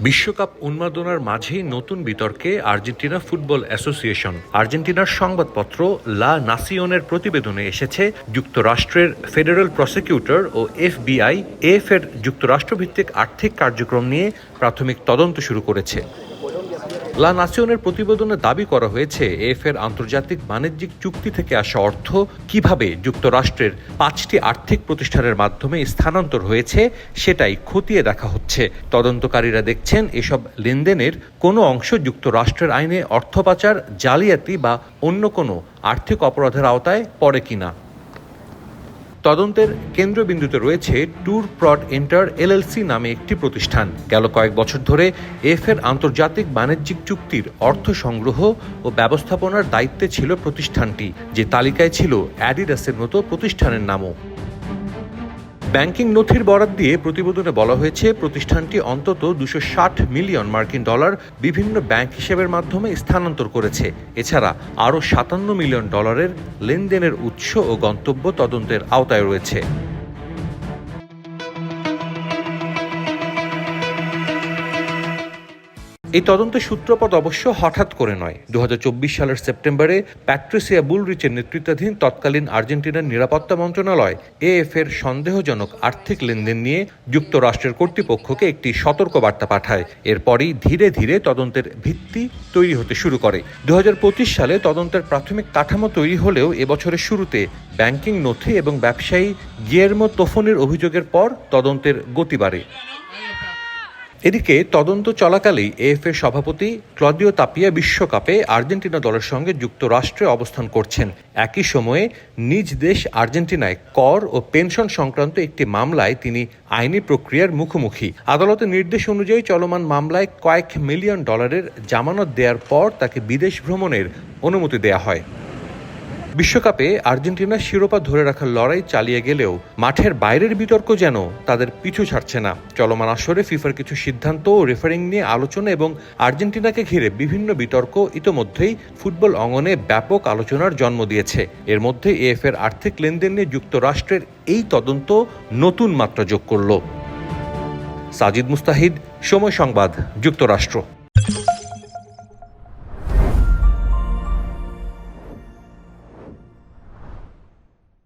বিশ্বকাপ উন্মাদনার মাঝেই নতুন বিতর্কে আর্জেন্টিনা ফুটবল অ্যাসোসিয়েশন। আর্জেন্টিনার সংবাদপত্র লা নাসিওনের প্রতিবেদনে এসেছে যুক্তরাষ্ট্রের ফেডারেল প্রসিকিউটর ও এফবিআই এর যুক্তরাষ্ট্রভিত্তিক আর্থিক কার্যক্রম নিয়ে প্রাথমিক তদন্ত শুরু করেছে। লা নাসিওনের প্রতিবেদনে দাবি করা হয়েছে এর আন্তর্জাতিক বাণিজ্যিক চুক্তি থেকে আসা অর্থ কিভাবে যুক্তরাষ্ট্রের 5টি আর্থিক প্রতিষ্ঠানের মাধ্যমে স্থানান্তর হয়েছে সেটাই খতিয়ে দেখা হচ্ছে। তদন্তকারীরা দেখছেন এসব লেনদেনের কোনো অংশ যুক্তরাষ্ট্রের আইনে অর্থ পাচার, জালিয়াতি বা অন্য কোনো আর্থিক অপরাধের আওতায় পড়ে কিনা। তদন্তের কেন্দ্রবিন্দুতে রয়েছে ট্যুর প্রড এন্টার এলএলসি নামে একটি প্রতিষ্ঠান। গেল কয়েক বছর ধরে এর আন্তর্জাতিক বাণিজ্যিক চুক্তির অর্থ সংগ্রহ ও ব্যবস্থাপনার দায়িত্বে ছিল প্রতিষ্ঠানটি, যে তালিকায় ছিল অ্যাডিডাসের মতো প্রতিষ্ঠানের নামও। ব্যাংকিং নথির বরাত দিয়ে প্রতিবেদনে বলা হয়েছে প্রতিষ্ঠানটি অন্তত $260 মিলিয়ন বিভিন্ন ব্যাংক হিসেবের মাধ্যমে স্থানান্তর করেছে। এছাড়া আরও $57 মিলিয়ন লেনদেনের উৎস ও গন্তব্য তদন্তের আওতায় রয়েছে। এই তদন্তের সূত্রপাত অবশ্য হঠাৎ করে নয়। 2024 সালের সেপ্টেম্বরে প্যাট্রিসিয়া বুলরিচের নেতৃত্বাধীন তৎকালীন আর্জেন্টিনার নিরাপত্তা মন্ত্রণালয় এর সন্দেহজনক আর্থিক লেনদেন নিয়ে যুক্তরাষ্ট্রের কর্তৃপক্ষকে একটি সতর্কবার্তা পাঠায়। এরপরই ধীরে ধীরে তদন্তের ভিত্তি তৈরি হতে শুরু করে। 2025 সালে তদন্তের প্রাথমিক কাঠামো তৈরি হলেও এবছরের শুরুতে ব্যাংকিং নথি এবং ব্যবসায়ী গিয়ের্মো তোফোনির অভিযোগের পর তদন্তের গতি বাড়ে। এদিকে তদন্ত চলাকালেই এর সভাপতি ক্লদিও তাপিয়া বিশ্বকাপে আর্জেন্টিনা দলের সঙ্গে যুক্তরাষ্ট্রে অবস্থান করছেন। একই সময়ে নিজ দেশ আর্জেন্টিনায় কর ও পেনশন সংক্রান্ত একটি মামলায় তিনি আইনি প্রক্রিয়ার মুখোমুখি। আদালতের নির্দেশ অনুযায়ী চলমান মামলায় কয়েক মিলিয়ন ডলারের জামানত দেওয়ার পর তাকে বিদেশ ভ্রমণের অনুমতি দেয়া হয়। বিশ্বকাপে আর্জেন্টিনা শিরোপা ধরে রাখার লড়াই চালিয়ে গেলেও মাঠের বাইরের বিতর্ক যেন তাদের পিছু ছাড়ছে না। চলমান আসরে ফিফার কিছু সিদ্ধান্ত ও রেফারিং নিয়ে আলোচনা এবং আর্জেন্টিনাকে ঘিরে বিভিন্ন বিতর্ক ইতোমধ্যেই ফুটবল অঙ্গনে ব্যাপক আলোচনার জন্ম দিয়েছে। এর মধ্যে এর আর্থিক লেনদেন নিয়ে যুক্তরাষ্ট্রের এই তদন্ত নতুন মাত্রা যোগ করল। সাজিদ মুস্তাহিদ, সময় সংবাদ, যুক্তরাষ্ট্র।